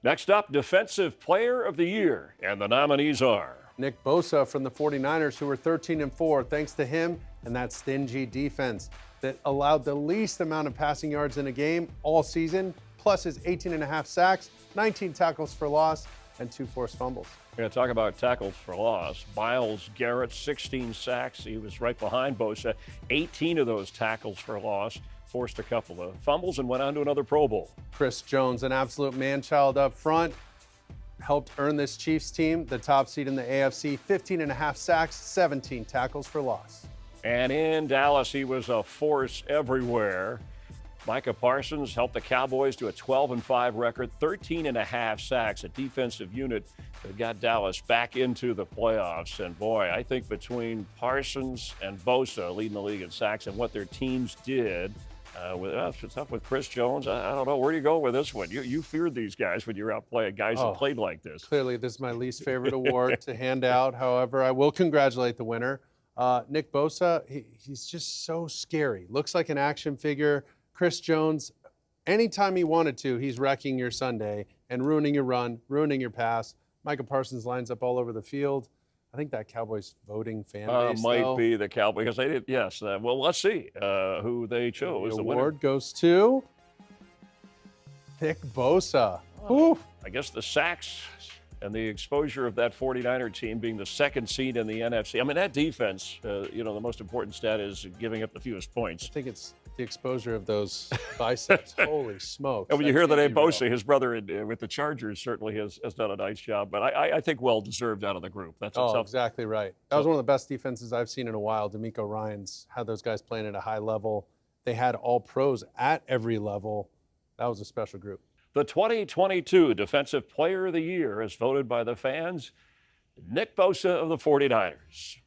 Next up, Defensive Player of the Year, and the nominees are Nick Bosa from the 49ers, who were 13-4, thanks to him and that stingy defense that allowed the least amount of passing yards in a game all season, plus his 18.5 sacks, 19 tackles for loss, and 2 forced fumbles. We're going to talk about tackles for loss. MYLES Garrett, 16 sacks. He was right behind Bosa. 18 of those tackles for loss. Forced a couple of fumbles and went on to another Pro Bowl. Chris Jones, an absolute man-child up front, helped earn this Chiefs team the top seed in the AFC, 15.5 sacks, 17 tackles for loss. And in Dallas, he was a force everywhere. MICAH Parsons helped the Cowboys to a 12-5 record, 13.5 sacks, a defensive unit that got Dallas back into the playoffs. And boy, I think between Parsons and Bosa leading the league in sacks and what their teams did, it's up with Chris Jones. I don't know. Where do you go with this one? You feared these guys when you're out playing guys that played like this. Clearly, this is my least favorite award to hand out. However, I will congratulate the winner. Nick Bosa, he's just so scary. Looks like an action figure. Chris Jones, anytime he wanted to, he's wrecking your Sunday and ruining your run, ruining your pass. MICAH Parsons lines up all over the field. I think that Cowboys voting fan base might be the Cowboys, because they did, yes. Well, let's see who they chose. The award goes to Nick Bosa. I guess the sacks and the exposure of that 49er team being the second seed in the NFC. I mean, that defense, the most important stat is giving up the fewest points. I think it's the exposure of those biceps. Holy smokes. And when you hear the name Bosa, his brother with the Chargers certainly has done a nice job. But I think well-deserved out of the group. That's exactly right. That was one of the best defenses I've seen in a while. D'Amico Ryans had those guys playing at a high level. They had all pros at every level. That was a special group. The 2022 Defensive Player of the Year, as voted by the fans, Nick Bosa of the 49ers.